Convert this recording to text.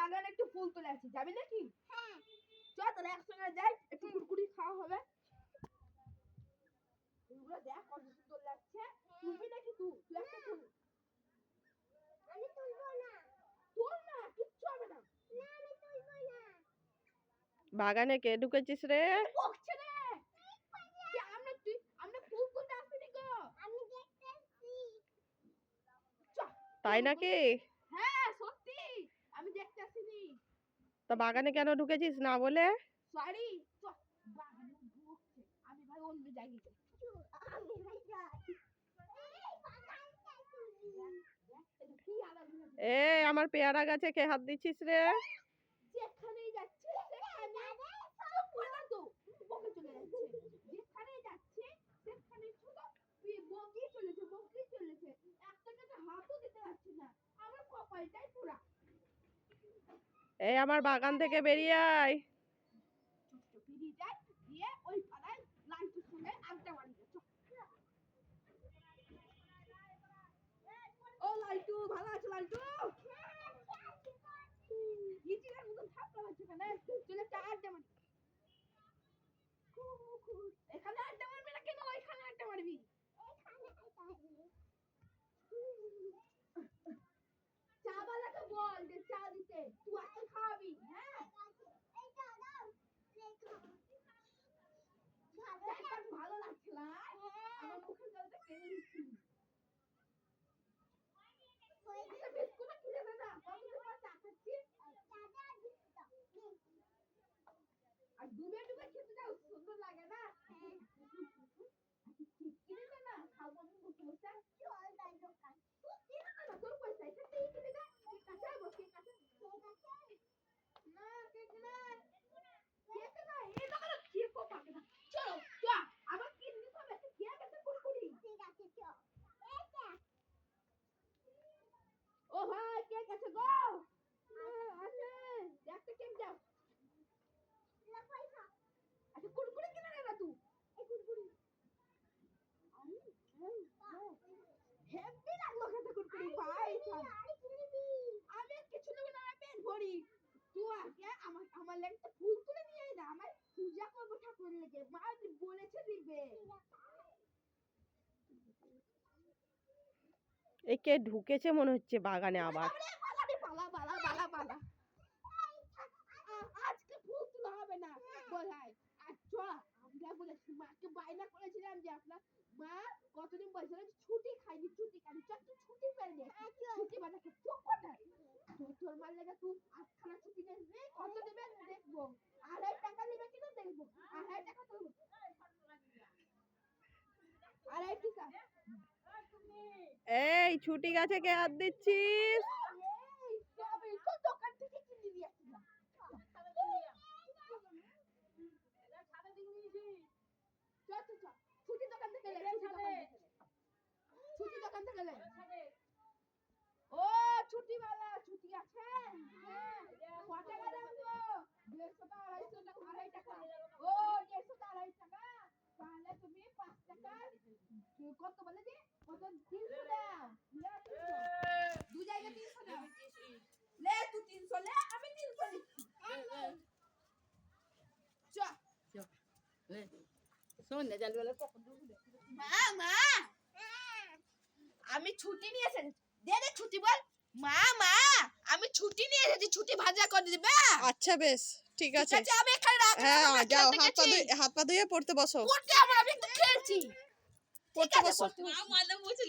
বাগানে একটু ফুল তুলে আছি, যাবি নাকি? হ্যাঁ চল তাহলে একসঙ্গে যাই, একটু কুরকুরি খাওয়া হবে। এগুলো দেখ কত সুন্দর লাগছে, তুলবি নাকি? তুই একটা তুল। আমি তুলবো না। তুল না, কিচ্ছু হবে না। না আমি তুলবো না। বাগানে কে ঢুকেছিস রে? বকছে রে। কি আমরা ফুল তুলতে আসিনি গো, আমি দেখতেছি। তাই নাকি? হ্যাঁ সত্যি, আমি দেখতে আসিনি। তা বাগানে কেন ঢুকেছিস না বলে? সরি, বাগানে বকছে, আমি ভাই অন্য জায়গায় যাই। আমি ভাই যাই। এই বাগানটা তুলি। কি আলাদা এই আমার পেয়ারা গাছে কে হাত দিচ্ছিস রে? যেখানেই যাচ্ছে সেখানে চুপ করে তো বকে চলে যাচ্ছে, যেখানেই যাচ্ছে সেখানে শুধু বকি চলেছে, একটা কাছে হাতও দিতে পারছে না, আমার কপালটাই পুরা। এই আমার বাগান থেকে বেরিয়ে আয়। বেরিয়ে যায় দিয়ে ওই পাড়ায় লাইটুর সঙ্গে আড্ডা মারি। ও লাইটু, ভালো আছো লাইটু? ইচিরের মতো থাপড়া হচ্ছে কেন? চলে একটা আড্ডা মারি। এখানে আড্ডা মারবি না কেন? ওইখানে আড্ডা মারবি। চা বালাকে বল যে চা দিতে, তুই আগে খাবি। হ্যাঁ ভালো লাগছে না, আমার মুখের জলটা কেড়ে নিচ্ছি। বিস্কুট কিনে দে না, কতদিন পর চা খাচ্ছি। আর ডুবে ডুবে খেতে যাও, সুন্দর লাগে না? কিনে দে না, খাবো আমি বসে বসে। চল যাই দোকান। তুই কিনে দে না, তোর পয়সা এটা তুই কিনে দে। ঠিক আছে বসে কাছে। না কেক নাই, কেক নাই, এই দোকানে কেকও পাবে না। চলো চল, আবার কিনবি তবে কেক আছে কুরকুরি। ঠিক আছে চল। ও ভাই কেক আছে গো। আছে, একটা কেক দাও। আচ্ছা কুরকুরি কিনে নে না তুই। এই কুরকুরি হেভি লাগলো খেতে কুরকুরি ভাই। আমি কিছু নেব না, পেট ভরি। তুই আগে আমার লেগে ফুল তুলে নিয়ে আয় না, আমার পূজা করবো ঠাকুরের লেগে, মা বলেছে দিবে। এই কে ঢুকেছে মনে হচ্ছে বাগানে আবার। পালা আজকে ফুল তোলা হবে না বলাই। আচ্ছা আমরা বলেছি মাকে বাইনা করেছিলাম যে আপনার মা কতদিন বলছিল ছুটি খাইনি, ছুটি খাইনি, ছুটি পেলে ছুটি বানাকে চুপ কর না। তোর মার লেগে তুই আজখানা ছুটি নেবে, কত নেবে দেখবো। 2.5 টাকা নেবে কিনা দেখবো। 2.5 টাকা তো 2.5 টাকা। এই ছুটি গাছে কে হাত দিচ্ছিস? দোকান থেকে কিনে নিয়ে আসছিলাম। ছুটি দোকান থেকে ও ছুটিওয়ালা ছুটি আছে। কত টাকা লাগলো? 150 250 টাকা 250 টাকা। ও 150 টাকা। তাহলে তুমি 5 টাকা কত বলে দি? কত 300 দাও। দু জায়গা 300 দাও। লে তুই 300 লে, আমি 300 নিচ্ছি। মা আমি ছুটি নিয়ে এসেছি, দে ছুটি বল। মা আমি ছুটি নিয়ে এসেছি, ছুটি ভাজা করে দিবে। আচ্ছা বেশ ঠিক আছে। আমি এখানে রাখলাম। হ্যাঁ যাও, হাত পা ধুয়ে পড়তে বসো। পড়তে আমার আমি একটু খেলছি। পড়তে বসো। মা মাদা বসে